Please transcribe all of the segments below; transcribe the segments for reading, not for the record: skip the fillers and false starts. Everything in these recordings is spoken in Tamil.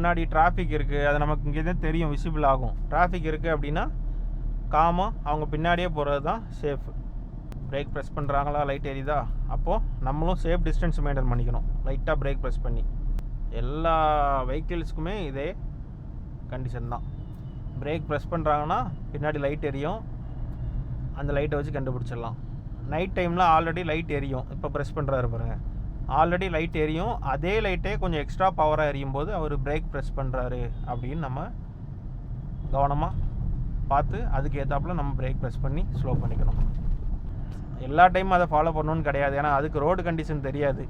முன்னாடி டிராஃபிக் இருக்குது, அது நமக்கு இங்கேருந்தே தெரியும், விசிபிள் ஆகும். டிராஃபிக் இருக்குது அப்படின்னா காமாக அவங்க பின்னாடியே போகிறது தான் சேஃப். பிரேக் ப்ரெஸ் பண்ணுறாங்களா, லைட் எரியுதா, அப்போது நம்மளும் சேஃப் டிஸ்டன்ஸ் மெயின்டைன் பண்ணிக்கணும். லைட்டாக பிரேக் ப்ரெஸ் பண்ணி. எல்லா வெஹிக்கிள்ஸுக்குமே இதே கண்டிஷன் தான். பிரேக் ப்ரெஸ் பண்ணுறாங்கன்னா பின்னாடி லைட் எரியும், அந்த லைட்டை வச்சு கண்டுபிடிச்சிடலாம். நைட் டைமில் ஆல்ரெடி லைட் எரியும். இப்போ ப்ரெஸ் பண்ணுறாரு பாருங்கள், ஆல்ரெடி லைட் எரியும். அதே லைட்டே கொஞ்சம் எக்ஸ்ட்ரா பவராக எரியும் போது அவர் பிரேக் ப்ரெஸ் பண்ணுறாரு அப்படின்னு நம்ம கவனமாக பார்த்து அதுக்கு ஏற்றாப்புல நம்ம பிரேக் ப்ரெஸ் பண்ணி ஸ்லோ பண்ணிக்கணும். எல்லா டைமும் அதை ஃபாலோ பண்ணணும்னு கிடையாது, ஏன்னா அதுக்கு ரோடு கண்டிஷன் தெரியாது.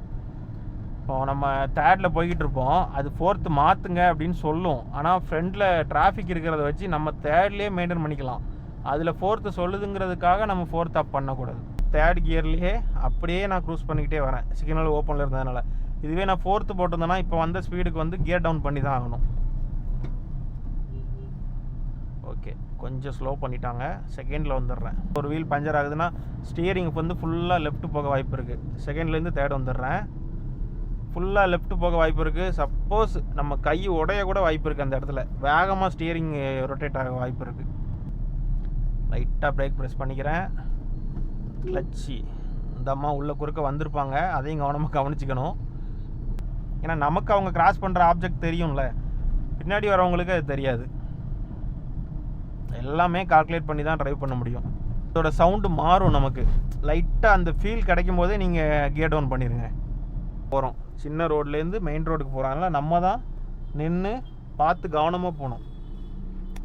இப்போ நம்ம தேர்டில் போய்கிட்டு இருப்போம், அது ஃபோர்த்து மாற்றுங்க அப்படின்னு சொல்லும். ஆனால் ஃப்ரண்டில் டிராஃபிக் இருக்கிறத வச்சு நம்ம தேர்ட்லேயே மெயின்டைன் பண்ணிக்கலாம். அதில் ஃபோர்த்து சொல்லுதுங்கிறதுக்காக நம்ம ஃபோர்த் அப் பண்ணக்கூடாது. தேர்ட் கியர்லேயே அப்படியே நான் க்ரூஸ் பண்ணிக்கிட்டே வரேன், சிக்னல் ஓப்பனில் இருந்ததுனால. இதுவே நான் ஃபோர்த்து போட்டிருந்தேன்னா இப்போ வந்த ஸ்பீடுக்கு வந்து கியர் டவுன் பண்ணி தான் ஆகணும். ஓகே, கொஞ்சம் ஸ்லோ பண்ணிட்டாங்க. செகண்டில் வந்துடுறேன். ஒரு வீல் பஞ்சர் ஆகுதுன்னா ஸ்டியரிங் வந்து ஃபுல்லாக லெஃப்ட் போக வாய்ப்பு இருக்குது. செகண்ட்லேருந்து தேர்ட் வந்துடுறேன். ஃபுல்லாக லெஃப்ட் போக வாய்ப்பு இருக்குது. சப்போஸ் நம்ம கை உடைய கூட வாய்ப்பு இருக்குது. அந்த இடத்துல வேகமாக ஸ்டியரிங் ரொட்டேட் ஆக வாய்ப்பு இருக்குது. லைட்டாக பிரேக் ப்ரெஸ் பண்ணிக்கிறேன். கிளச்சி இந்த அம்மா உள்ளே குறுக்க வந்திருப்பாங்க, அதையும் கவனமாக கவனிச்சிக்கணும். ஏன்னா நமக்கு அவங்க கிராஸ் பண்ணுற ஆப்ஜெக்ட் தெரியும்ல, பின்னாடி வரவங்களுக்கு அது தெரியாது. எல்லாமே கால்குலேட் பண்ணி தான் ட்ரைவ் பண்ண முடியும். இதோட சவுண்டு மாறும் நமக்கு. லைட்டாக அந்த ஃபீல் கிடைக்கும் போதே நீங்கள் கியர் டவுன் பண்ணிடுங்க. போகிறோம் சின்ன ரோட்லேருந்து மெயின் ரோடுக்கு போகிறாங்களா, நம்ம தான் நின்று பார்த்து கவனமாக போகணும்.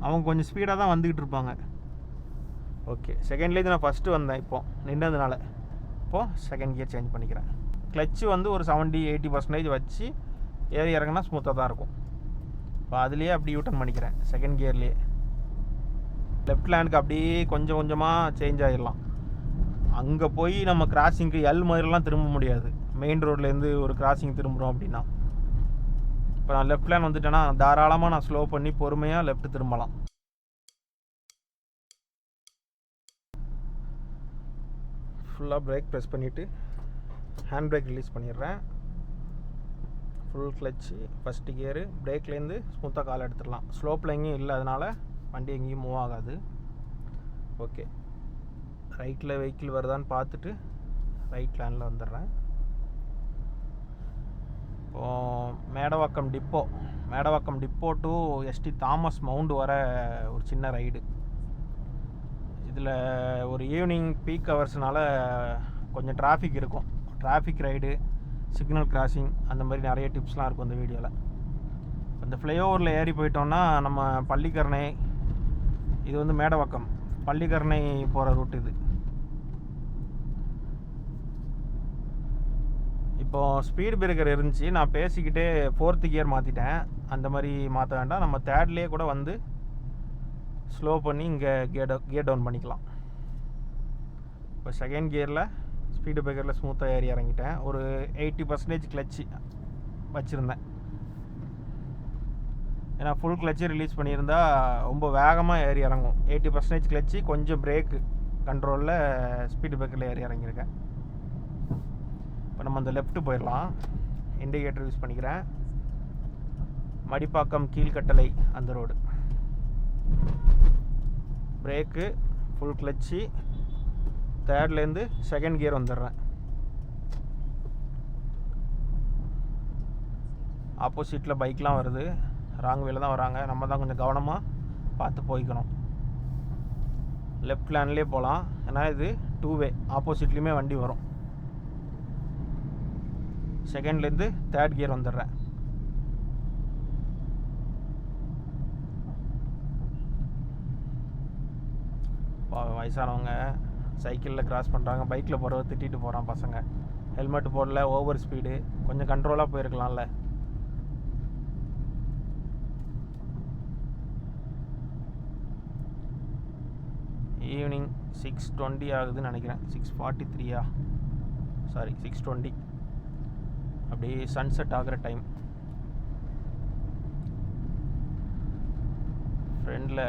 அவங்க கொஞ்சம் ஸ்பீடாக தான் வந்துக்கிட்டு இருப்பாங்க. ஓகே, செகண்ட்லேருந்து நான் ஃபஸ்ட்டு வந்தேன், இப்போது நின்றதுனால. இப்போது செகண்ட் கியர் சேஞ்ச் பண்ணிக்கிறேன். கிளச்சு வந்து ஒரு 70-80% வச்சு ஏறி இறங்கினா ஸ்மூத்தாக தான் இருக்கும். இப்போ அதுலேயே அப்படி யூட்டர்ன் பண்ணிக்கிறேன். செகண்ட் கியர்லேயே லெஃப்ட் லேண்டுக்கு அப்படியே கொஞ்சம் கொஞ்சமாக சேஞ்ச் ஆகிடலாம். அங்கே போய் நம்ம கிராசிங்க்கு எல் மாதிரிலாம் திரும்ப முடியாது. மெயின் ரோட்லேருந்து ஒரு கிராசிங் திரும்புகிறோம் அப்படின்னா. இப்போ நான் லெஃப்ட் லேன் வந்துட்டேன்னா தாராளமாக நான் ஸ்லோ பண்ணி பொறுமையாக லெஃப்ட் திரும்பலாம். ஃபுல்லாக பிரேக் ப்ரெஸ் பண்ணிவிட்டு ஹேண்ட் பிரேக் ரிலீஸ் பண்ணிடுறேன். ஃபுல் கிளச்சு, ஃபஸ்ட்டு கியரு, பிரேக்லேருந்து ஸ்மூத்தாக கால் எடுத்துடலாம். ஸ்லோப்பில் எங்கேயும் இல்லை, அதனால் வண்டி எங்கேயும் மூவ் ஆகாது. ஓகே, ரைட்டில் வெஹிக்கிள் வருதான்னு பார்த்துட்டு ரைட் லேனில் வந்துடுறேன். இப்போது Medavakkam depot to St Thomas Mount வர ஒரு சின்ன ரைடு. இதில் ஒரு ஈவினிங் பீக் ஹவர்ஸ்னால கொஞ்சம் டிராஃபிக் இருக்கும். டிராஃபிக் ரைடு, சிக்னல் கிராசிங், அந்த மாதிரி நிறைய டிப்ஸ்லாம் இருக்கும் இந்த வீடியோவில். இந்த ஃப்ளைஓவரில் ஏறி போயிட்டோம்னா நம்ம பள்ளிக்கரணை, இது வந்து மேடவாக்கம் பள்ளிக்கரணை போகிற ரூட் இது. இப்போது ஸ்பீடு பிரேக்கர் இருந்துச்சு, நான் பேசிக்கிட்டே ஃபோர்த்து கியர் மாற்றிட்டேன். அந்த மாதிரி மாற்ற வேண்டாம், நம்ம தேர்ட்லேயே கூட வந்து ஸ்லோ பண்ணி இங்கே கியர் டவுன் பண்ணிக்கலாம். இப்போ செகண்ட் கியரில் ஸ்பீடு பிரேக்கரில் ஸ்மூத்தாக ஏறி இறங்கிட்டேன். ஒரு 80% கிளச்சு வச்சுருந்தேன். ஏன்னா ஃபுல் கிளச்சு ரிலீஸ் பண்ணியிருந்தா ரொம்ப வேகமாக ஏறி இறங்கும். 80% கிளச்சு, கொஞ்சம் பிரேக்கு கண்ட்ரோலில் ஸ்பீடு பிரேக்கரில் ஏறி இறங்கியிருக்கேன். இப்போ நம்ம அந்த லெஃப்ட்டு போயிடலாம். இண்டிகேட்டர் யூஸ் பண்ணிக்கிறேன். மடிப்பாக்கம் கீழ்கட்டளை அந்த ரோடு. பிரேக்கு, ஃபுல் கிளச்சு, தேர்ட்லேருந்து செகண்ட் கியர் வந்துடுறேன். ஆப்போசிட்டில் பைக்லாம் வருது, ராங் வேல தான் வராங்க. நம்ம தான் கொஞ்சம் கவனமாக பார்த்து போய்க்கணும். லெஃப்ட் லேன்லேயே போகலாம், ஏன்னா இது 2 வே, ஆப்போசிட்லேயுமே வண்டி வரும். செகண்ட்லேருந்து தேர்ட் கியர் வந்துடுறேன். வயசானவங்க சைக்கிளில் கிராஸ் பண்ணுறாங்க, பைக்கில் போகிறவ திட்டிட்டு போகிறான் பசங்க. ஹெல்மெட் போடல, ஓவர் ஸ்பீடு, கொஞ்சம் கண்ட்ரோலாக போயிருக்கலாம்ல. ஈவினிங் 6:20 ஆகுதுன்னு நினைக்கிறேன். 6:43 சாரி 6:20. அப்படியே சன்செட் ஆகிற டைம். ஃப்ரெண்டில்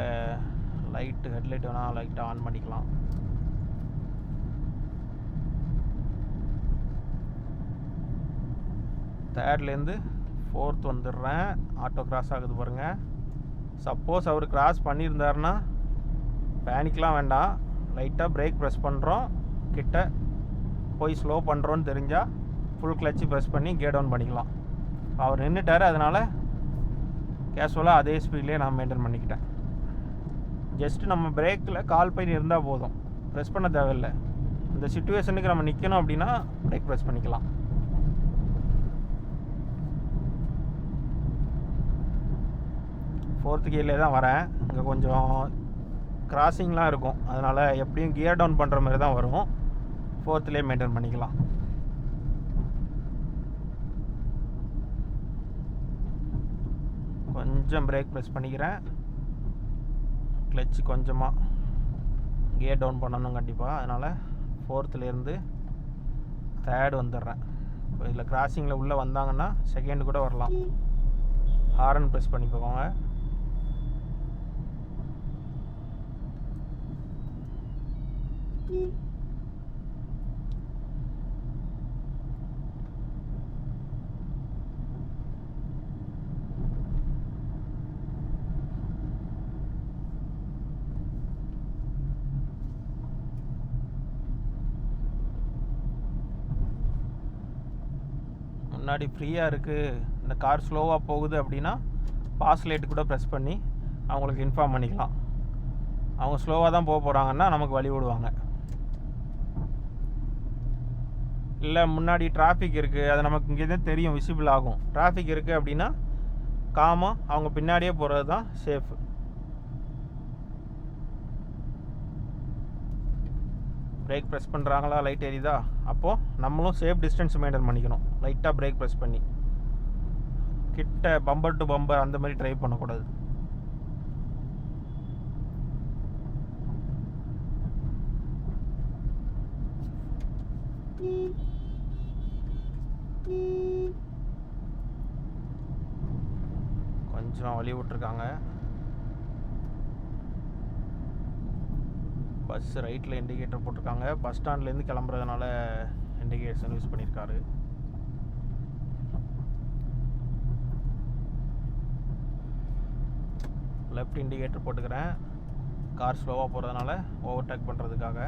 லைட்டு, ஹெட்லைட் வேணால் லைட்டை ஆன் பண்ணிக்கலாம். தேர்ட்லேருந்து 4th வந்துடுறேன். ஆட்டோ கிராஸ் ஆகுது பாருங்கள். சப்போஸ் அவர் கிராஸ் பண்ணியிருந்தாருன்னா பேனிக்லாம் வேண்டாம். லைட்டாக பிரேக் ப்ரெஸ் பண்ணுறோம், கிட்ட போய் ஸ்லோ பண்ணுறோன்னு தெரிஞ்சால் ஃபுல் கிளச்சு ப்ரெஸ் பண்ணி கே டவுன் பண்ணிக்கலாம். அவர் நின்றுட்டார், அதனால் கேஷுவலாக அதே ஸ்பீட்லேயே நான் மெயின்டைன் பண்ணிக்கிட்டேன். ஜஸ்ட்டு நம்ம பிரேக்கில் கால் பை இருந்தால் போதும், ப்ரெஸ் பண்ண தேவையில்லை. இந்த சிச்சுவேஷனுக்கு நம்ம நிற்கணும் அப்படின்னா பிரேக் ப்ரெஸ் பண்ணிக்கலாம். ஃபோர்த்து கியர்லேயே தான் வரேன். இங்கே கொஞ்சம் கிராசிங்லாம் இருக்கும், அதனால் எப்படியும் கியர் டவுன் பண்ணுற மாதிரி தான் வரும். 4th மெயின்டைன் பண்ணிக்கலாம். கொஞ்சம் பிரேக் ப்ரெஸ் பண்ணிக்கிறேன். கிளச்சு கொஞ்சமாக கியர் டவுன் பண்ணணும் கண்டிப்பாக, அதனால் 4th 3rd வந்துடுறேன். இப்போ இதில் கிராசிங்கில் உள்ளே வந்தாங்கன்னா 2nd கூட வரலாம். ஹாரன் ப்ரெஸ் பண்ணி போவாங்க. முன்னாடி ஃப்ரீயாக இருக்குது, இந்த கார் ஸ்லோவாக போகுது அப்படின்னா பாஸ் லைட்டு கூட ப்ரெஸ் பண்ணி அவங்களுக்கு இன்ஃபார்ம் பண்ணிக்கலாம். அவங்க ஸ்லோவாக தான் போக போகிறாங்கன்னா நமக்கு வழி விடுவாங்க. இல்லை முன்னாடி டிராஃபிக் இருக்குது, அது நமக்கு இங்கேதான் தெரியும், விசிபிள் ஆகும். டிராஃபிக் இருக்குது அப்படின்னா காமாக அவங்க பின்னாடியே போகிறது தான் சேஃபு. பிரேக் ப்ரெஸ் பண்ணுறாங்களா, லைட் எரியுதா, அப்போது நம்மளும் சேஃப் டிஸ்டன்ஸ் மெயின்டைன் பண்ணிக்கணும். லைட்டாக பிரேக் ப்ரெஸ் பண்ணி கிட்ட பம்பர் டு பம்பர் அந்த மாதிரி ட்ரைவ் பண்ணக்கூடாது. கொஞ்சம் வழி விட்டுருக்காங்க. பஸ் ரைட்டில் இண்டிகேட்டர் போட்டிருக்காங்க. பஸ் ஸ்டாண்ட்லேருந்து கிளம்புறதுனால இண்டிகேஷன் யூஸ் பண்ணியிருக்காரு. லெஃப்ட் இண்டிகேட்டர் போட்டுக்கிறேன், கார் ஸ்லோவாக போகிறதுனால ஓவர்டேக் பண்ணுறதுக்காக.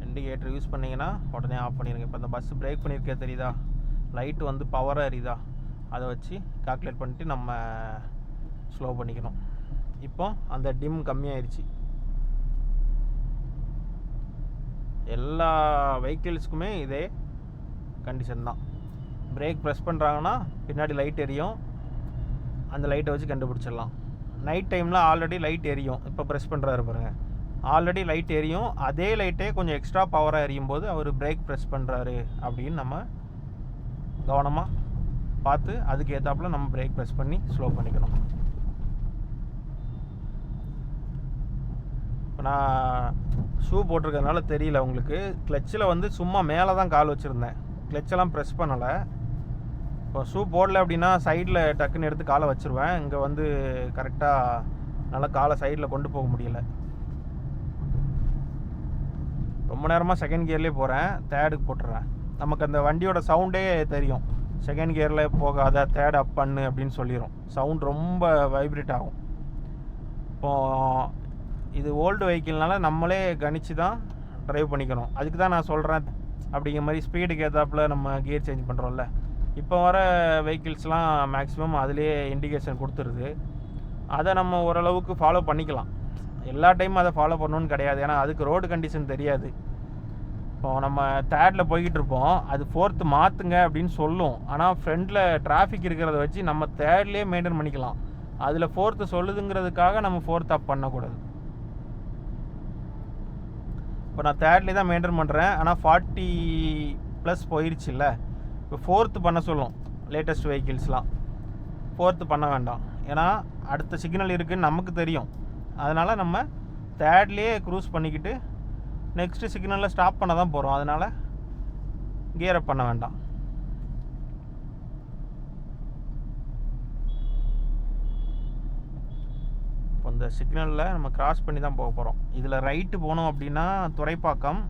இண்டிகேட்டர் யூஸ் பண்ணிங்கன்னா உடனே ஆஃப் பண்ணிடுங்க. இப்போ அந்த பஸ் பிரேக் பண்ணியிருக்கே தெரியுதா, லைட்டு வந்து பவராக எரியுதா, அதை வச்சு கால்குலேட் பண்ணிட்டு நம்ம ஸ்லோ பண்ணிக்கணும். இப்போ அந்த டிம் கம்மியாயிருச்சு. எல்லா வெஹிக்கிள்ஸுக்குமே இதே கண்டிஷன் தான். பிரேக் ப்ரெஸ் பண்ணுறாங்கன்னா பின்னாடி லைட் எரியும், அந்த லைட்டை வச்சு கண்டுபிடிச்சிடலாம். நைட் டைமில் ஆல்ரெடி லைட் எரியும், இப்போ ப்ரெஸ் பண்ணுறாரு பாருங்கள், ஆல்ரெடி லைட் எரியும். அதே லைட்டே கொஞ்சம் எக்ஸ்ட்ரா பவராக எரியும் போது அவர் பிரேக் ப்ரெஸ் பண்ணுறாரு அப்படின்னு நம்ம கவனமாக பார்த்து அதுக்கு ஏற்றாப்புல நம்ம பிரேக் ப்ரெஸ் பண்ணி ஸ்லோ பண்ணிக்கணும். இப்போ நான் ஷூ போட்டிருக்கிறதுனால தெரியல உங்களுக்கு, கிளச்சில் வந்து சும்மா மேலே தான் கால் வச்சுருந்தேன், கிளச்செல்லாம் ப்ரெஸ் பண்ணலை. இப்போ ஷூ போடலை அப்படின்னா சைடில் டக்குன்னு எடுத்து காலை வச்சுருவேன். இங்கே வந்து கரெக்டாக நல்லா காலை சைடில் கொண்டு போக முடியலை. ரொம்ப நேரமாக 2nd கியர்லேயே போகிறேன், 3rd போட்டுறேன். நமக்கு அந்த வண்டியோட சவுண்டே தெரியும், 2nd கியரில் போகாத 3rd அப் பண்ணு அப்படின்னு சொல்லிடும். சவுண்ட் ரொம்ப வைப்ரேட் ஆகும். இப்போது இது ஓல்டு வெஹிக்கிள்னால நம்மளே கணிச்சு தான் ட்ரைவ் பண்ணிக்கணும். அதுக்கு தான் நான் சொல்கிறேன், அப்படிங்கிற மாதிரி ஸ்பீடுக்கு ஏற்றாப்புல நம்ம கியர் சேஞ்ச் பண்ணுறோம்ல. இப்போ வர வெஹிக்கிள்ஸ்லாம் மேக்ஸிமம் அதிலே இண்டிகேஷன் கொடுத்துருது. அதை நம்ம ஓரளவுக்கு ஃபாலோ பண்ணிக்கலாம். எல்லா டைமும் அதை ஃபாலோ பண்ணணுன்னு கிடையாது, ஏன்னா அதுக்கு ரோடு கண்டிஷன் தெரியாது. இப்போது நம்ம 3rd போய்கிட்டு இருப்போம், அது 4th மாற்றுங்க அப்படின்னு சொல்லும். ஆனால் ஃப்ரண்டில் டிராஃபிக் இருக்கிறத வச்சு நம்ம 3rd மெயின்டைன் பண்ணிக்கலாம். அதில் 4th சொல்லுதுங்கிறதுக்காக நம்ம 4th அப் பண்ணக்கூடாது. இப்போ நான் 3rd தான் மெயின்டைன் பண்ணுறேன், ஆனால் 40+ போயிடுச்சு இல்லை. இப்போ 4th பண்ண சொல்லும் லேட்டஸ்ட் வெஹிக்கிள்ஸ்லாம். 4th பண்ண வேண்டாம், ஏன்னா அடுத்த சிக்னல் இருக்குதுன்னு நமக்கு தெரியும். அதனால் நம்ம 3rd க்ரூஸ் பண்ணிக்கிட்டு நெக்ஸ்ட்டு சிக்னலில் ஸ்டாப் பண்ண தான் போகிறோம். அதனால் கியர் அப் பண்ண வேண்டாம். இப்போ இந்த சிக்னலில் நம்ம கிராஸ் பண்ணி தான் போக போகிறோம். இதில் ரைட்டு போனோம் அப்படின்னா துறைப்பாக்கம்,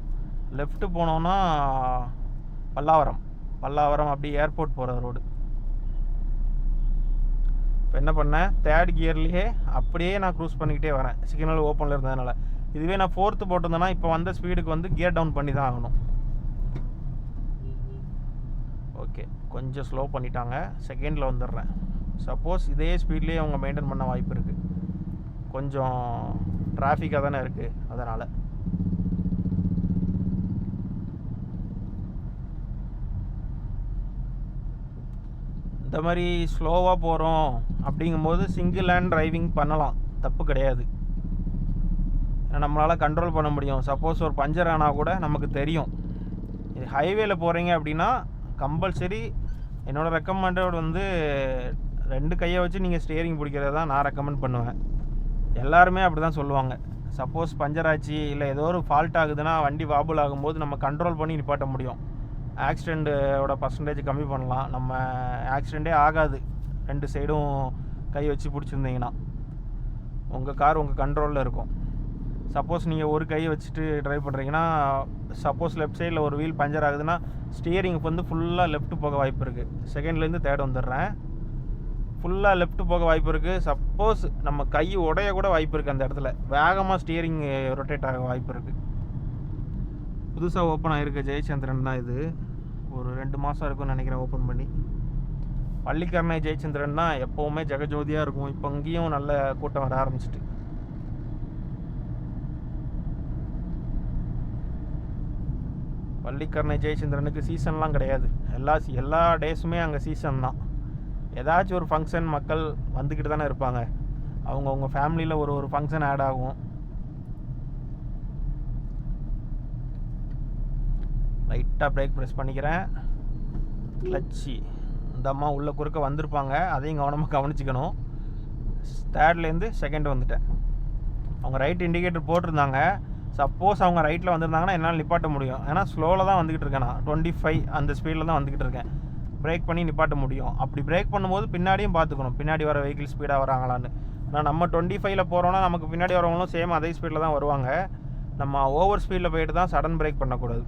லெஃப்ட்டு போனோன்னா பல்லாவரம். பல்லாவரம் அப்படியே ஏர்போர்ட் போகிற ரோடு. இப்போ என்ன பண்ணேன், தேர்ட் கியர்லேயே அப்படியே நான் க்ரூஸ் பண்ணிக்கிட்டே வரேன், சிக்னல் ஓப்பனில் இருந்ததுனால. இதுவே நான் 4th போட்டிருந்தேன்னா இப்போ வந்த ஸ்பீடுக்கு வந்து கியர் டவுன் பண்ணி தான் ஆகணும். ஓகே, கொஞ்சம் ஸ்லோ பண்ணிட்டாங்க, செகண்டில் வந்துடுறேன். சப்போஸ் இதே ஸ்பீட்லேயே அவங்க மெயின்டைன் பண்ண வாய்ப்பு இருக்குது, கொஞ்சம் டிராஃபிக்காக தானே இருக்குது அதனால். இந்த மாதிரி ஸ்லோவாக போகிறோம் அப்படிங்கும்போது சிங்கிள் ஹேண்ட் டிரைவிங் பண்ணலாம், தப்பு கிடையாது. நம்மளால் கண்ட்ரோல் பண்ண முடியும். சப்போஸ் ஒரு பஞ்சர் ஆனால் கூட நமக்கு தெரியும். இது ஹைவேல போகிறீங்க அப்படின்னா கம்பல்சரி என்னோடய ரெக்கமெண்டட் வந்து 2 கையை வச்சு நீங்கள் ஸ்டியரிங் பிடிக்கிறத தான் நான் ரெக்கமெண்ட் பண்ணுவேன். எல்லாருமே அப்படி தான் சொல்லுவாங்க. சப்போஸ் பஞ்சர் ஆச்சு இல்லை ஏதோ ஒரு ஃபால்ட் ஆகுதுன்னா வண்டி வாபுல் ஆகும்போது நம்ம கண்ட்ரோல் பண்ணி நிப்பாட்ட முடியும். ஆக்சிடெண்ட்டோட பர்சன்டேஜ் கம்மி பண்ணலாம். நம்ம ஆக்சிடெண்ட்டே ஆகாது 2 சைடும் கை வச்சு பிடிச்சிருந்தீங்கன்னா. உங்கள் கார் உங்கள் கண்ட்ரோலில் இருக்கும். சப்போஸ் நீங்கள் ஒரு கையை வச்சுட்டு ட்ரைவ் பண்ணுறீங்கன்னா, சப்போஸ் லெஃப்ட் சைடில் ஒரு வீல் பஞ்சர் ஆகுதுன்னா ஸ்டியரிங் வந்து ஃபுல்லாக லெஃப்ட் போக வாய்ப்பு இருக்குது. செகண்ட்லேருந்து தேர்ட் வந்துடுறேன். ஃபுல்லாக லெஃப்ட் போக வாய்ப்பு இருக்குது. சப்போஸ் நம்ம கை உடைய கூட வாய்ப்பு இருக்குது. அந்த இடத்துல வேகமாக ஸ்டியரிங் ரொட்டேட் ஆக வாய்ப்பு இருக்குது. புதுசாக ஓப்பன் ஆகிருக்கு ஜெயச்சந்திரன் தான் இது. ஒரு 2 மாதம் இருக்கும்னு நினைக்கிறேன் ஓப்பன் பண்ணி. பள்ளிக்கரணை ஜெயச்சந்திரன் தான் எப்போவுமே ஜெகஜோதியாக இருக்கும். இப்போ இங்கேயும் நல்ல கூட்டம் வர ஆரம்பிச்சிட்டு. பள்ளிக்கரணை ஜெயச்சந்திரனுக்கு சீசன்லாம் கிடையாது. எல்லா டேஸுமே அங்கே சீசன் தான். ஏதாச்சும் ஒரு ஃபங்க்ஷன் மக்கள் வந்துக்கிட்டு தானே இருப்பாங்க. அவங்கவுங்க ஃபேமிலியில் ஒரு ஃபங்க்ஷன் ஆட் ஆகும். லைட்டாக பிரேக் ப்ரெஸ் பண்ணிக்கிறேன். கிளச்சி இந்த அம்மா உள்ள குறுக்க வந்திருப்பாங்க, அதையும் கவனமாக கவனிச்சிக்கணும். தேர்ட்லேருந்து செகண்ட் வந்துட்டேன். அவங்க ரைட் இண்டிகேட்டர் போட்டிருந்தாங்க. சப்போஸ் அவங்க ரைட்டில் வந்திருந்தாங்கன்னா என்னால் நிப்பாட்ட முடியும். ஏன்னா ஸ்லோவில் தான் வந்துக்கிட்டு இருக்கேன் நான், 25 அந்த ஸ்பீடில் தான் வந்துக்கிட்டு இருக்கேன். பிரேக் பண்ணி நிப்பாட்ட முடியும். அப்படி பிரேக் பண்ணும்போது பின்னாடியும் பார்த்துக்கணும், பின்னாடி வர வெஹிக்கிள் ஸ்பீடாக வராங்களான்னு. ஆனால் நம்ம 25ல் போகிறோன்னா நமக்கு பின்னாடி வரவங்களும் சேம் அதே ஸ்பீடில் தான் வருவாங்க. நம்ம ஓவர் ஸ்பீடில் போயிட்டு தான் சடன் பிரேக் பண்ணக்கூடாது.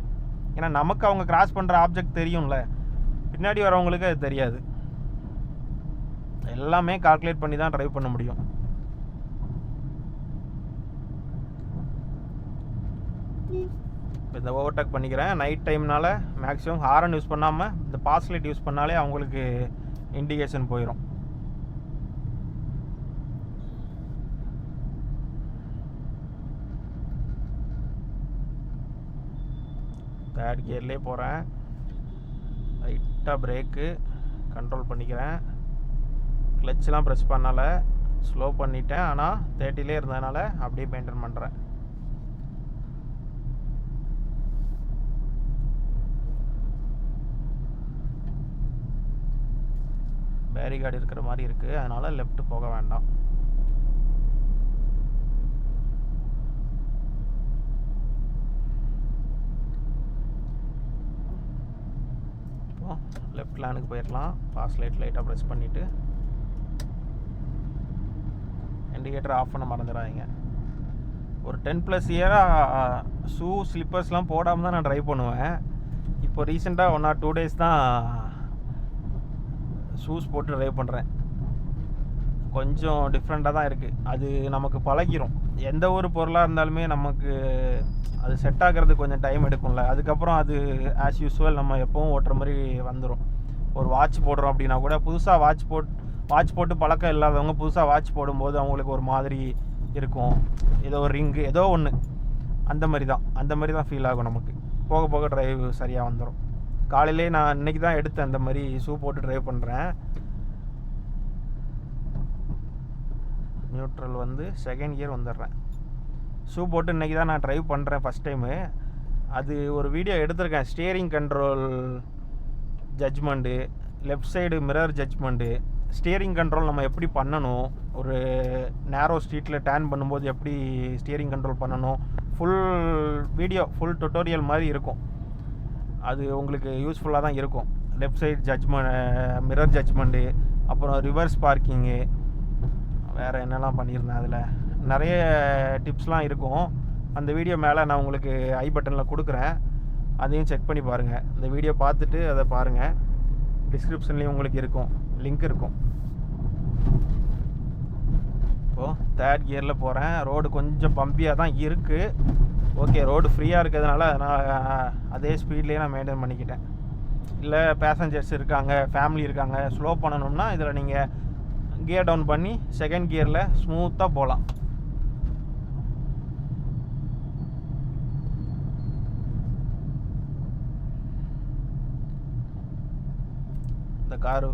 ஏன்னா நமக்கு அவங்க கிராஸ் பண்ணுற ஆப்ஜெக்ட் தெரியும்ல, பின்னாடி வரவங்களுக்கு அது தெரியாது. எல்லாமே கால்குலேட் பண்ணி தான் ட்ரைவ் பண்ண முடியும். இந்த ஓவர்டேக் பண்ணிக்கிறேன். நைட் டைம்னால மேக்ஸிமம் ஹாரன் யூஸ் பண்ணாமல் இந்த பாஸ் லைட் யூஸ் பண்ணாலே அவங்களுக்கு இண்டிகேஷன் போயிடும். தேர்ட் கியர்லேயே போகிறேன். லைட்டாக பிரேக்கு கண்ட்ரோல் பண்ணிக்கிறேன். கிளச்செலாம் ப்ரெஸ் பண்ணலை, ஸ்லோ பண்ணிட்டேன். ஆனால் 30லே இருந்ததுனால அப்படியே மெயின்டைன் பண்ணுறேன். பேரிகார்டு இருக்கிற மாதிரி இருக்குது, அதனால் லெஃப்ட் போக வேண்டாம். லெஃப்ட் லேனுக்கு போயிடலாம். பாஸ் லைட்டாக ப்ரெஸ் பண்ணிவிட்டு இண்டிகேட்டர் ஆஃப் பண்ண மறந்துடாதீங்க. ஒரு 10+ இயராக ஷூ ஸ்லிப்பர்ஸ்லாம் போடாமல் தான் நான் ட்ரைவ் பண்ணுவேன். இப்போ ரீசெண்டாக 1 or 2 days தான் ஷூஸ் போட்டு ட்ரைவ் பண்ணுறேன். கொஞ்சம் டிஃப்ரெண்ட்டாக தான் இருக்குது. அது நமக்கு பழகிரும். எந்த ஒரு பொருளாக இருந்தாலுமே நமக்கு அது செட் ஆகிறது கொஞ்சம் டைம் எடுக்கும்ல. அதுக்கப்புறம் அது ஆஸ் யூஸ்வல் நம்ம எப்போவும் ஓட்டுற மாதிரி வந்துடும். ஒரு வாட்ச் போடுறோம் அப்படின்னா கூட, புதுசாக வாட்ச் போட்டு பழக்கம் இல்லாதவங்க புதுசாக வாட்ச் போடும்போது அவங்களுக்கு ஒரு மாதிரி இருக்கும். ஏதோ ஒரு ரிங்கு ஏதோ ஒன்று அந்த மாதிரி தான் ஃபீல் ஆகும் நமக்கு. போக போக ட்ரைவ் சரியாக வந்துடும். காலையிலே நான் இன்றைக்கி தான் எடுத்தேன் இந்த மாதிரி ஷூ போட்டு ட்ரைவ் பண்ணுறேன். நியூட்ரல் வந்து செகண்ட் கியர் வந்துடுறேன். ஷூ போட்டு இன்றைக்கி தான் நான் ட்ரைவ் பண்ணுறேன் ஃபஸ்ட் டைமு. அது ஒரு வீடியோ எடுத்திருக்கேன். Steering control judgement, left side mirror judgement, steering control நம்ம எப்படி பண்ணணும், ஒரு நேரோ ஸ்ட்ரீட்டில் டேர்ன் பண்ணும்போது எப்படி ஸ்டியரிங் கண்ட்ரோல் பண்ணணும், ஃபுல் வீடியோ ஃபுல் டுட்டோரியல் மாதிரி இருக்கும். அது உங்களுக்கு யூஸ்ஃபுல்லாக தான் இருக்கும். லெஃப்ட் சைடு மிரர் ஜட்ஜ்மெண்ட்டு, அப்புறம் ரிவர்ஸ் பார்க்கிங்கு, வேறு என்னெல்லாம் பண்ணியிருந்தேன். அதில் நிறைய டிப்ஸ்லாம் இருக்கும். அந்த வீடியோ மேலே நான் உங்களுக்கு ஐ பட்டனில் கொடுக்குறேன். அதையும் செக் பண்ணி பாருங்கள். இந்த வீடியோ பார்த்துட்டு அதை பாருங்கள். டிஸ்கிரிப்ஷன்லேயும் உங்களுக்கு இருக்கும், லிங்க் இருக்கும். இப்போது தேர்ட் கியரில் போகிறேன். ரோடு கொஞ்சம் பம்பியாக தான் இருக்குது. ஓகே, ரோடு ஃப்ரீயாக இருக்கிறதுனால அதே ஸ்பீட்லேயே நான் மெயின்டைன் பண்ணிக்கிட்டேன். இல்லை பேசஞ்சர்ஸ் இருக்காங்க, ஃபேமிலி இருக்காங்க, ஸ்லோ பண்ணணும்னா இதில் நீங்கள் கியர் டவுன் பண்ணி செகண்ட் கியரில் ஸ்மூத்தாக போகலாம். இந்த காரு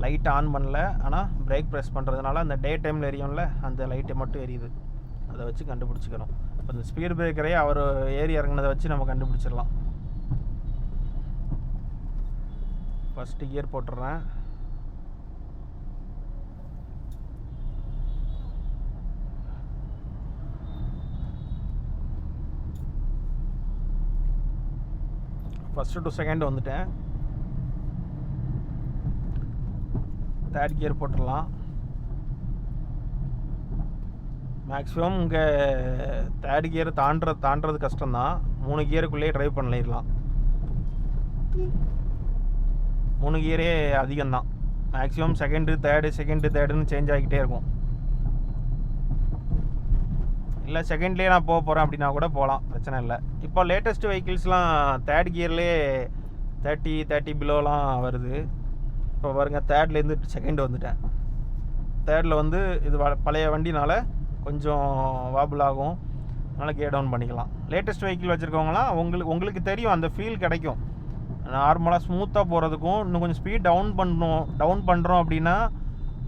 லைட் ஆன் பண்ணல, ஆனால் பிரேக் ப்ரெஸ் பண்ணுறதுனால அந்த டே டைமில் எரியும்ல, அந்த லைட்டை மட்டும் எரியுது. அதை வச்சு கண்டுபிடிச்சிக்கணும். இப்போ இந்த ஸ்பீட் பிரேக்கரே அவர் ஏறி இறங்கினதை வச்சு நம்ம கண்டுபிடிச்சிடலாம். ஃபஸ்ட்டு கியர் போட்டுடுறேன். ஃபஸ்ட்டு டு செகண்ட் வந்துட்டேன். தேர்ட் கியர் போட்டுடலாம். மேக்ஸிமம் இங்கே தேர்ட் கியர் தாண்டுறது கஷ்டம்தான். 3 கியருக்குள்ளேயே ட்ரைவ் பண்ணிடலாம். 3 கியரே அதிகம்தான். மேக்ஸிமம் செகண்டு தேர்டுன்னு சேஞ்ச் ஆகிக்கிட்டே இருக்கும். இல்லை செகண்ட்லேயே நான் போக போகிறேன் அப்படின்னா கூட போகலாம், பிரச்சனை இல்லை. இப்போ லேட்டஸ்ட் வெஹிக்கிள்ஸ்லாம் தேர்ட் கியர்லேயே 30 பிலோலாம் வருது. இப்போ பாருங்கள், தேர்ட்லேருந்து செகண்ட் வந்துட்டேன். தேர்டில் வந்து இது பழைய வண்டினால கொஞ்சம் வாபிள் ஆகும், அதனால் கியர் டவுன் பண்ணிக்கலாம். லேட்டஸ்ட் வெஹிக்கிள் வச்சுருக்கவங்களாம் உங்களுக்கு தெரியும், அந்த ஃபீல் கிடைக்கும். நார்மலாக ஸ்மூத்தாக போகிறதுக்கும் இன்னும் கொஞ்சம் ஸ்பீட் டவுன் பண்ணுறோம் அப்படின்னா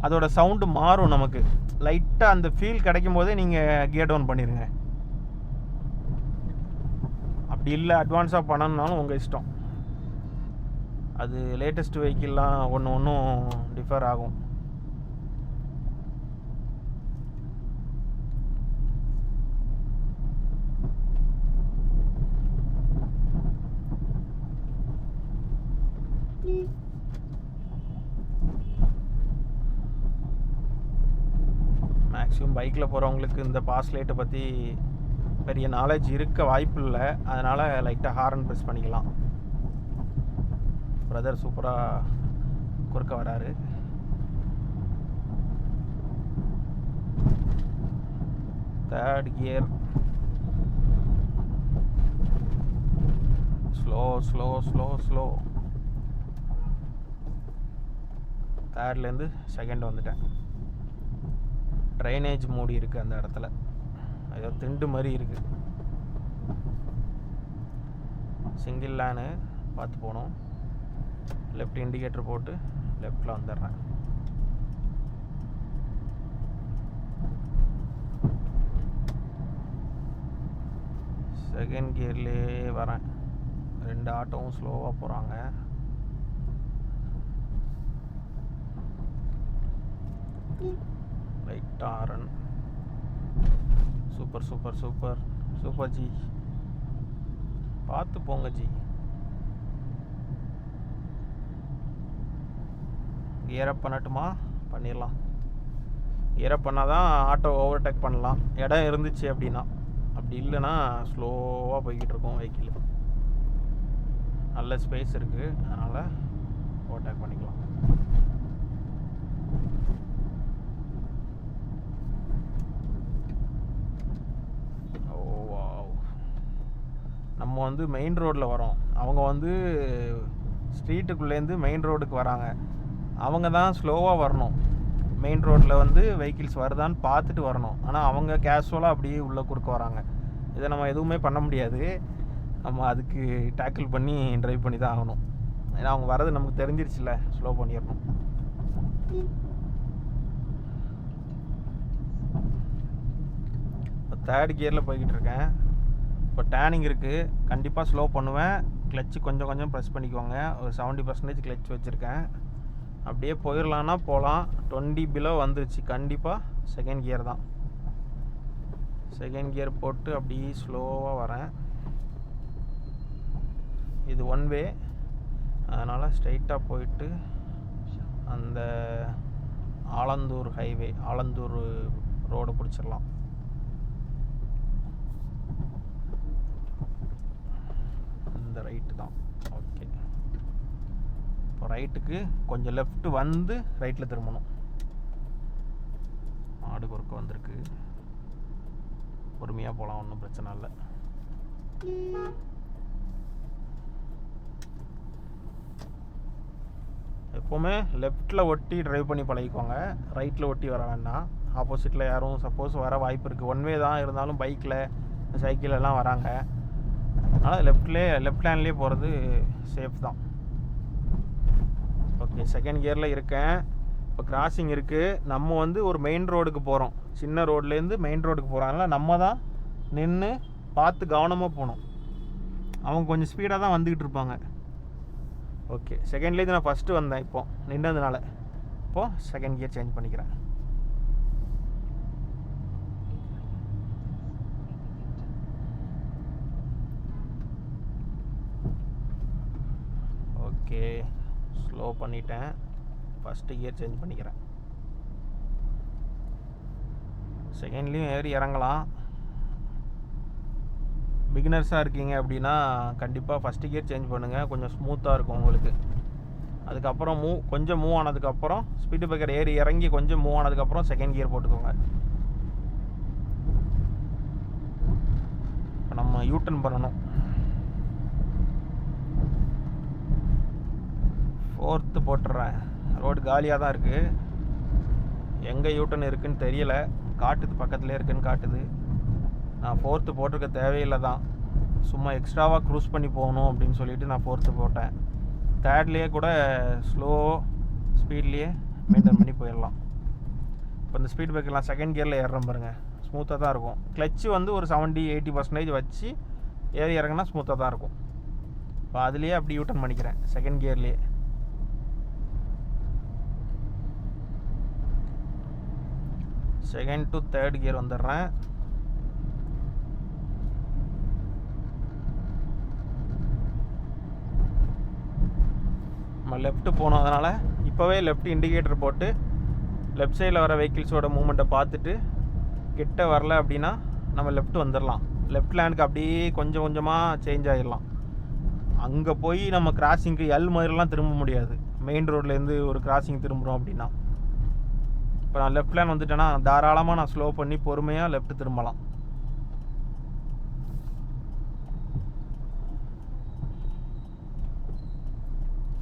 அதோட சவுண்டு மாறும். நமக்கு லைட்டாக அந்த ஃபீல் கிடைக்கும் போதே நீங்கள் கியர் டவுன் பண்ணிடுங்க. அப்படி இல்லை அட்வான்ஸாக பண்ணணுன்னாலும் உங்கள் இஷ்டம். அது லேட்டஸ்ட் வெஹிக்கிள்லாம் ஒன்றும் டிஃபர் ஆகும். மேக்ஸிமம் பைக்கில் போகிறவங்களுக்கு இந்த பாஸ் லைட்டை பற்றி பெரிய நாலேஜ் இருக்க வாய்ப்பு இல்லை. அதனால் லைட்டாக ஹாரன் ப்ரெஸ் பண்ணிக்கலாம். பிரதர் சூப்பராக குறுக்க வராரு. Third gear slow. தேர்ட்லேருந்து செகண்ட் வந்துட்டேன். ட்ரைனேஜ் மூடி இருக்குது அந்த இடத்துல, ஏதோ திண்டு மாதிரி இருக்குது. சிங்கிள் லேனு பார்த்து போகணும். லெஃப்ட் இண்டிகேட்டர் போட்டு லெஃப்டில் வந்துடுறேன். செகண்ட் கியர்லேயே வரேன். 2 ஆட்டோவும் ஸ்லோவாக போகிறாங்க. லைட்டாக ஹாரன். சூப்பர் ஜி, பார்த்து போங்க ஜி. கியரப் பண்ணட்டுமா? பண்ணிடலாம். கியரப் பண்ணால் தான் ஆட்டோ ஓவர்டேக் பண்ணலாம், இடம் இருந்துச்சு அப்படின்னா. அப்படி இல்லைன்னா ஸ்லோவாக போய்கிட்டு இருக்கோம் வெஹிக்கிள். நல்ல ஸ்பேஸ் இருக்குது, அதனால் ஓவர்டேக் பண்ணிக்கலாம். நம்ம வந்து மெயின் ரோட்டில் வரோம், அவங்க வந்து ஸ்ட்ரீட்டுக்குள்ளேருந்து மெயின் ரோடுக்கு வராங்க. அவங்க தான் ஸ்லோவாக வரணும். மெயின் ரோட்டில் வந்து வெஹிக்கிள்ஸ் வருதான்னு பார்த்துட்டு வரணும். ஆனால் அவங்க கேஷுவலாக அப்படியே உள்ளே குறுக்க வராங்க. இதை நம்ம எதுவுமே பண்ண முடியாது. நம்ம அதுக்கு டேக்கிள் பண்ணி ட்ரைவ் பண்ணி தான் ஆகணும். ஏன்னா அவங்க வர்றது நமக்கு தெரிஞ்சிருச்சுல, ஸ்லோ பண்ணிடணும். இப்போ தேர்ட் கியரில் போய்கிட்டு இருக்கேன். இப்போ டேனிங் இருக்குது, கண்டிப்பாக ஸ்லோ பண்ணுவேன். கிளச்சு கொஞ்சம் ப்ரெஸ் பண்ணிக்குவாங்க. ஒரு 70% கிளச் வச்சுருக்கேன். அப்படியே போயிடலான்னா போகலாம். 20 பிலோ வந்துருச்சு. கண்டிப்பாக செகண்ட் கியர் தான். செகண்ட் கியர் போட்டு அப்படியே ஸ்லோவாக வரேன். இது 1 வே, அதனால் ஸ்ட்ரைட்டாக போயிட்டு அந்த ஆலந்தூர் ரோடு பிடிச்சிடலாம். இந்த ரைட்டு தான். ஓகே, இப்போ ரைட்டுக்கு கொஞ்சம் லெஃப்ட் வந்து ரைட்டில் திரும்பணும். ஆடு குறுக்க வந்திருக்கு, பொறுமையாக போகலாம், ஒன்றும் பிரச்சனை இல்லை. எப்போவுமே லெஃப்ட்டில் ஒட்டி ட்ரைவ் பண்ணி பழகிக்கோங்க, ரைட்டில் ஒட்டி வர வேண்டாம். ஆப்போசிட்டில் யாரும் சப்போஸ் வர வாய்ப்பு இருக்குது, ஒன் வே தான் இருந்தாலும் பைக்கில் சைக்கிள் எல்லாம் வராங்க. அதனால் லெஃப்ட் லேன்லேயே போகிறது சேஃப் தான். ஓகே, செகண்ட் கியரில் இருக்கேன். இப்போ கிராசிங் இருக்குது, நம்ம வந்து ஒரு மெயின் ரோடுக்கு போகிறோம், சின்ன ரோட்லேருந்து மெயின் ரோடுக்கு போகிறோம். அதனால் நம்ம தான் நின்று பார்த்து கவனமாக போகணும். அவங்க கொஞ்சம் ஸ்பீடாக தான் வந்துக்கிட்டு இருப்பாங்க. ஓகே, செகண்ட்லேருந்து நான் ஃபஸ்ட்டு வந்தேன், இப்போ நின்றதுனால. இப்போது செகண்ட் கியர் சேஞ்ச் பண்ணிக்கிறேன். ஓகே, ஸ்லோ பண்ணிட்டேன், ஃபஸ்ட்டு கியர் சேஞ்ச் பண்ணிக்கிறேன். செகண்ட்லேயும் ஏறி இறங்கலாம். பிகினர்ஸாக இருக்கீங்க அப்படின்னா கண்டிப்பாக ஃபஸ்ட்டு கியர் சேஞ்ச் பண்ணுங்கள், கொஞ்சம் ஸ்மூத்தாக இருக்கும் உங்களுக்கு. அதுக்கப்புறம் கொஞ்சம் மூவ் ஆனதுக்கப்புறம் ஸ்பீடு பிரேக்கர் ஏறி இறங்கி கொஞ்சம் மூவ் ஆனதுக்கப்புறம் செகண்ட் கியர் போட்டுக்கோங்க. இப்போ நம்ம யூட்டர்ன் பண்ணணும். 4th போட்டுடுறேன். ரோடு காலியாக தான் இருக்குது, எங்கே யூட்டர்ன் இருக்குதுன்னு தெரியலை, காட்டுது பக்கத்துலேயே இருக்குதுன்னு காட்டுது. நான் 4th போட்டிருக்க தேவையில்லை தான், சும்மா எக்ஸ்ட்ராவாக க்ரூஸ் பண்ணி போகணும் அப்படின்னு சொல்லிட்டு நான் 4th போட்டேன். 3லேயே கூட ஸ்லோ ஸ்பீட்லேயே மெயின்டைன் பண்ணி போயிடலாம். இப்போ இந்த ஸ்பீட் பிரேக்கெலாம் செகண்ட் கியரில் ஏறுறோம் பாருங்கள், ஸ்மூத்தாக தான் இருக்கும். கிளச்சு வந்து ஒரு 70-80% வச்சு ஏறி இறங்கினா ஸ்மூத்தாக தான் இருக்கும். இப்போ அதுலேயே அப்படி யூட்டர்ன் பண்ணிக்கிறேன் செகண்ட் கியர்லேயே. செகண்ட் டு தேர்ட் கியர் வந்துடுறேன். நம்ம லெஃப்ட்டு போனதுனால இப்போவே லெஃப்ட் இண்டிகேட்டர் போட்டு லெஃப்ட் சைடில் வர வெஹிக்கிள்ஸோட மூமெண்ட்டை பார்த்துட்டு கிட்ட வரல அப்படின்னா நம்ம லெஃப்ட் வந்துடலாம். லெஃப்ட் லேண்டுக்கு அப்படியே கொஞ்சம் கொஞ்சமாக சேஞ்ச் ஆகிடலாம். அங்கே போய் நம்ம கிராசிங்க்கு மாதிரிலாம் திரும்ப முடியாது. மெயின் ரோட்லேருந்து ஒரு கிராசிங் திரும்புகிறோம் அப்படின்னா, இப்போ நான் லெஃப்ட் லேன் வந்துட்டேன்னா தாராளமாக நான் ஸ்லோ பண்ணி பொறுமையாக லெஃப்ட் திரும்பலாம்.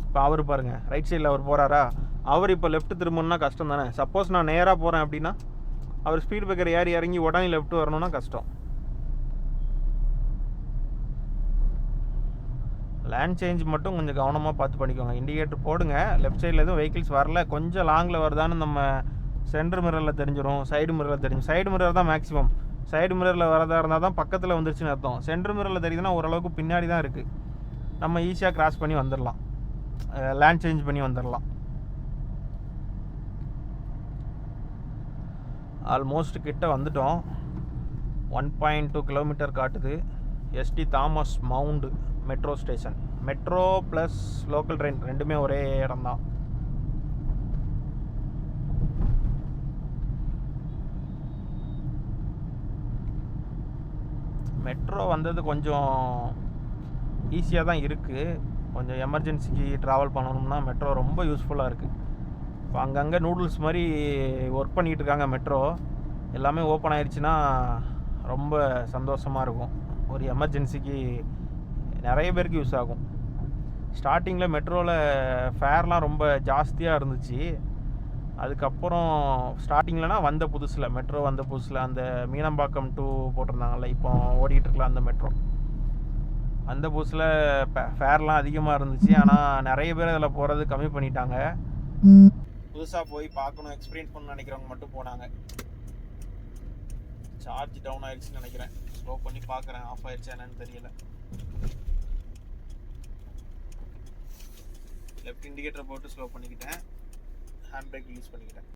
இப்போ அவர் பாருங்கள், ரைட் சைடில் அவர் போகிறாரா, அவர் இப்போ லெஃப்ட் திரும்பணுன்னா கஷ்டம் தானே. சப்போஸ் நான் நேராக போகிறேன் அப்படின்னா அவர் ஸ்பீட் பிரேக்கர் ஏறி இறங்கி உடனே லெஃப்ட் வரணும்னா கஷ்டம். லேண்ட் சேஞ்ச் மட்டும் கொஞ்சம் கவனமாக பார்த்து பண்ணிக்கோங்க. இண்டிகேட்டர் போடுங்க, லெஃப்ட் சைடில் எதுவும் வெஹிக்கிள்ஸ் வரல, கொஞ்சம் லாங்கில் வருதான்னு நம்ம சென்டர் மிரரில் தெரிஞ்சிடும், சைடு மிரரில் தெரியும். சைடு மிரர் தான் மேக்ஸிமம், சைடு மிரரில் வரதா இருந்தால் தான் பக்கத்தில் வந்துருச்சுன்னு அர்த்தம். சென்டர் மிரரில் தெரியுதுன்னா ஓரளவுக்கு பின்னாடி தான் இருக்குது, நம்ம ஈஸியாக கிராஸ் பண்ணி வந்துடலாம், லேண்ட் சேஞ்ச் பண்ணி வந்துடலாம். ஆல்மோஸ்ட் கிட்ட வந்துட்டோம். 1.2 கிலோமீட்டர் காட்டுது. St Thomas Mount metro station. Metro plus local train ரெண்டுமே ஒரே இடம் தான். மெட்ரோ வந்தது கொஞ்சம் ஈஸியாக தான் இருக்குது. கொஞ்சம் எமர்ஜென்சிக்கு ட்ராவல் பண்ணணும்னா மெட்ரோ ரொம்ப யூஸ்ஃபுல்லாக இருக்குது. இப்போ அங்கங்கே நூடுல்ஸ் மாதிரி ஒர்க் பண்ணிகிட்டு இருக்காங்க மெட்ரோ. எல்லாமே ஓப்பன் ஆயிடுச்சுன்னா ரொம்ப சந்தோஷமாக இருக்கும். ஒரு எமர்ஜென்சிக்கு நிறைய பேருக்கு யூஸ் ஆகும். ஸ்டார்டிங்கில் மெட்ரோவில் ஃபேர்லாம் ரொம்ப ஜாஸ்தியாக இருந்துச்சு. அதுக்கப்புறம் ஸ்டார்டிங்லனா வந்த புதுசில், மெட்ரோ வந்த புதுசில் அந்த மீனம்பாக்கம் டு போட்டிருந்தாங்கல்ல, இப்போ ஓடிட்டுருக்கலாம் அந்த மெட்ரோ, அந்த புதுசில் ஃபேர்லாம் அதிகமாக இருந்துச்சு. ஆனால் நிறைய பேர் அதில் போகிறது கம்மி பண்ணிட்டாங்க. புதுசாக போய் பார்க்கணும், எக்ஸ்பீரியன்ஸ் பண்ணணும்னு நினைக்கிறவங்க மட்டும் போனாங்க. சார்ஜ் டவுன் ஆயிடுச்சுன்னு நினைக்கிறேன், ஸ்லோ பண்ணி பார்க்குறேன், ஆஃப் ஆயிடுச்சா என்னன்னு தெரியல. லெஃப்ட் இண்டிகேட்டர் போட்டு ஸ்லோ பண்ணிக்கிட்டேன், ஹேண்ட் பிரேக் யூஸ் பண்ணிக்கிட்டேன்.